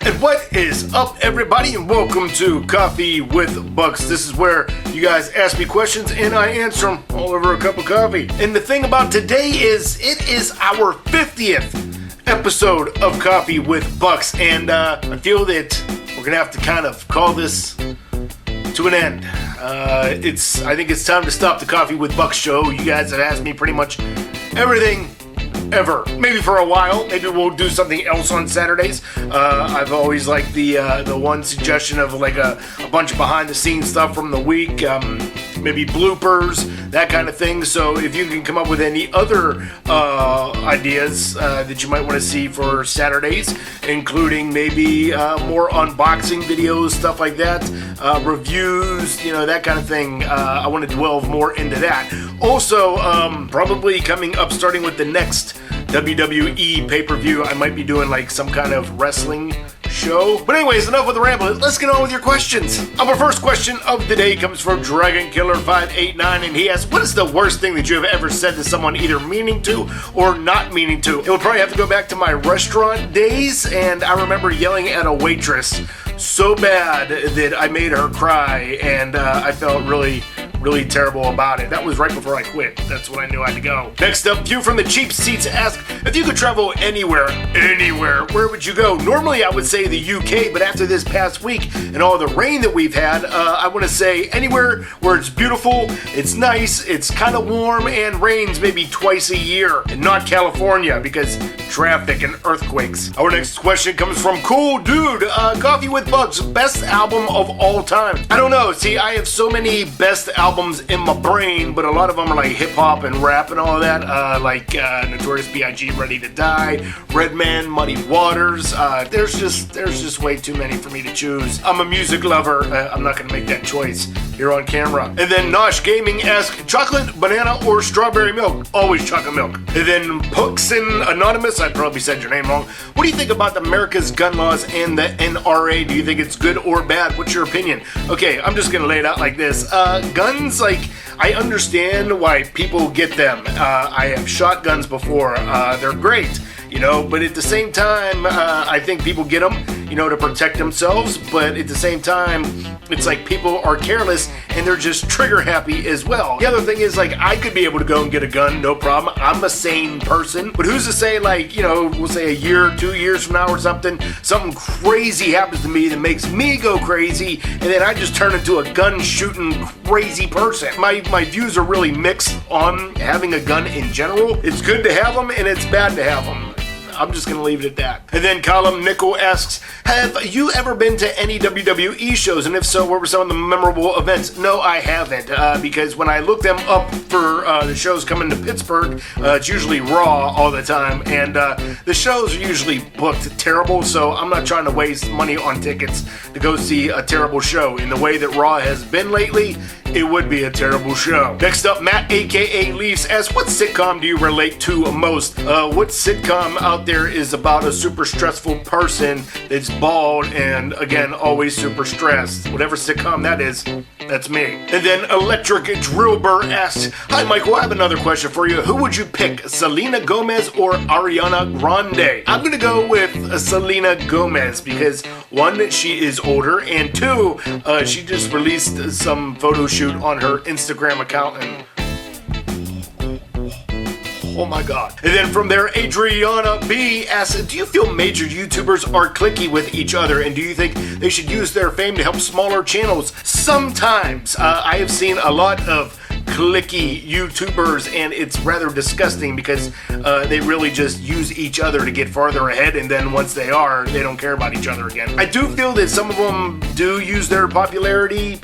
And what is up, everybody, and welcome to Coffee with Bucks. This is where you guys ask me questions and I answer them all over a cup of coffee. And the thing about today is it is our 50th episode of Coffee with Bucks, and I feel that we're gonna have to kind of call this to an end. I think it's time to stop the Coffee with Bucks show. You guys have asked me pretty much everything ever. Maybe for a while. Maybe we'll do something else on Saturdays. I've always liked the one suggestion of like a bunch of behind the scenes stuff from the week, maybe bloopers, that kind of thing. So if you can come up with any other ideas that you might want to see for Saturdays, including maybe more unboxing videos, stuff like that, reviews, that kind of thing. I want to delve more into that. Also, probably coming up, starting with the next WWE pay-per-view, I might be doing like some kind of wrestling show. But anyways, enough with the ramble. Let's get on with your questions. Our first question of the day comes from Dragon Killer 589, and he asks, what is the worst thing that you have ever said to someone, either meaning to or not meaning to? It would probably have to go back to my restaurant days, and I remember yelling at a waitress so bad that I made her cry, and I felt really terrible about it. That was right before I quit. That's when I knew I had to go. Next up, View from the Cheap Seats asks, if you could travel anywhere, where would you go? Normally I would say the UK, but after this past week and all the rain that we've had, I want to say anywhere where it's beautiful, it's nice, it's kind of warm, and rains maybe twice a year, and not California because traffic and earthquakes. Our next question comes from Cool Dude, Coffee with Bucks, best album of all time. I don't know. See, I have so many best albums in my brain, but a lot of them are like hip-hop and rap and all of that, like Notorious B.I.G., Ready to Die, Redman, Muddy Waters. There's just way too many for me to choose. I'm a music lover. I'm not going to make that choice here on camera. And then Nosh Gaming asks, chocolate, banana, or strawberry milk? Always chocolate milk. And then Puxin Anonymous, I probably said your name wrong. What do you think about America's gun laws and the NRA? Do you think it's good or bad? What's your opinion? Okay, I'm just going to lay it out like this. Guns, like, I understand why people get them. I have shotguns before. They're great, but at the same time, I think people get them, to protect themselves, but at the same time, it's like people are careless and they're just trigger happy as well. The other thing is, like, I could be able to go and get a gun, no problem. I'm a sane person, but who's to say, like, we'll say a year, 2 years from now or something crazy happens to me that makes me go crazy, and then I just turn into a gun shooting crazy person. My views are really mixed on having a gun in general. It's good to have them and it's bad to have them. I'm just going to leave it at that. And then Colum Nickel asks, have you ever been to any WWE shows? And if so, what were some of the memorable events? No, I haven't, because when I look them up for the shows coming to Pittsburgh, it's usually Raw all the time, and the shows are usually booked terrible, so I'm not trying to waste money on tickets to go see a terrible show. In the way that Raw has been lately, it would be a terrible show. Next up, Matt, aka Leafs, asks, what sitcom do you relate to most? What sitcom out there is about a super stressful person that's bald and, again, always super stressed? Whatever sitcom that is, that's me. And then Electric Drillbur asks, hi Michael, I have another question for you. Who would you pick, Selena Gomez or Ariana Grande? I'm gonna go with Selena Gomez because, one, she is older, and two, she just released some photo shoot on her Instagram account, and oh my god. And then from there, Adriana B asks, do you feel major YouTubers are cliquey with each other, and do you think they should use their fame to help smaller channels? Sometimes. I have seen a lot of cliquey YouTubers, and it's rather disgusting because they really just use each other to get farther ahead, and then once they are, they don't care about each other again. I do feel that some of them do use their popularity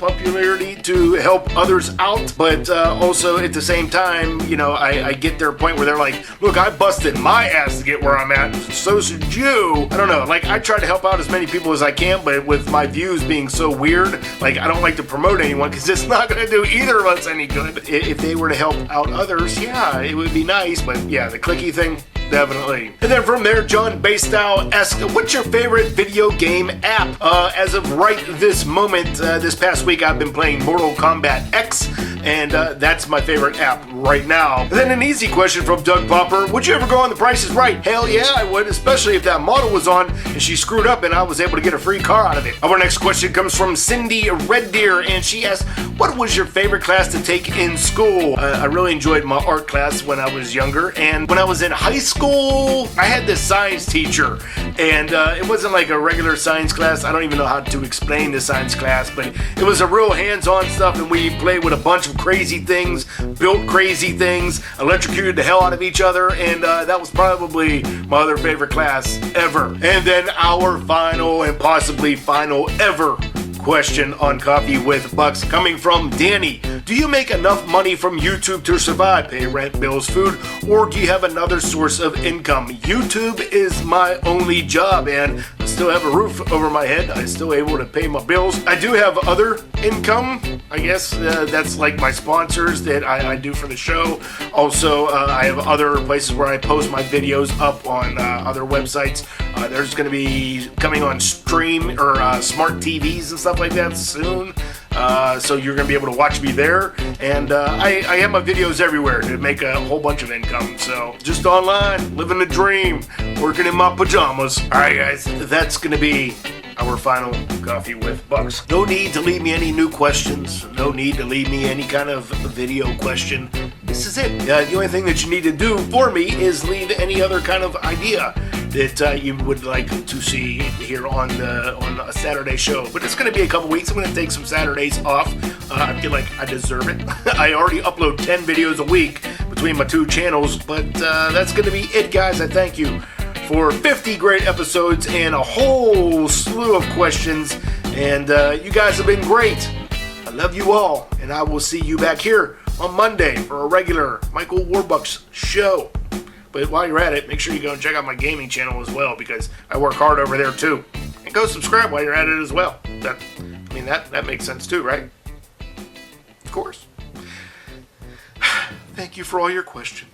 to help others out, but also at the same time, I get their point where they're like, look, I busted my ass to get where I'm at, so should you. I don't know, like, I try to help out as many people as I can, but with my views being so weird, like, I don't like to promote anyone because it's not going to do either of us any good. If they were to help out others, yeah, it would be nice, but yeah, the clicky thing, definitely. And then from there, John Bastow asks, what's your favorite video game app? As of right this moment, this past week, I've been playing Mortal Kombat X. and that's my favorite app right now. And then an easy question from Doug Popper. Would you ever go on The Price is Right? Hell yeah, I would, especially if that model was on and she screwed up and I was able to get a free car out of it. Our next question comes from Cindy Red Deer, and she asks, what was your favorite class to take in school? I really enjoyed my art class when I was younger, and when I was in high school, I had this science teacher, and it wasn't like a regular science class. I don't even know how to explain the science class, but it was a real hands-on stuff, and we played with a bunch of crazy things, built crazy things, electrocuted the hell out of each other, and that was probably my other favorite class ever. And then our final and possibly final ever question on Coffee with Bucks coming from Danny. Do you make enough money from YouTube to survive, pay rent, bills, food, or do you have another source of income? YouTube is my only job, and I still have a roof over my head. I'm still able to pay my bills. I do have other income, I guess. That's like my sponsors that I do for the show. Also, I have other places where I post my videos up on other websites. There's going to be coming on stream or smart TVs and stuff like that soon. So you're going to be able to watch me there. And I have my videos everywhere to make a whole bunch of income. So just online, living the dream, working in my pajamas. All right, guys, that's going to be our final Coffee with Bucks. No need to leave me any new questions. No need to leave me any kind of video question. This is it. The only thing that you need to do for me is leave any other kind of idea that you would like to see here on a Saturday show. But it's going to be a couple weeks. I'm going to take some Saturdays off. I feel like I deserve it. I already upload 10 videos a week between my two channels, but that's going to be it, guys. I thank you for 50 great episodes and a whole slew of questions, and you guys have been great. I love you all, and I will see you back here on Monday for a regular Michael Warbux show. But while you're at it, make sure you go and check out my gaming channel as well, because I work hard over there too. And go subscribe while you're at it as well. That makes sense too, right? Of course. Thank you for all your questions.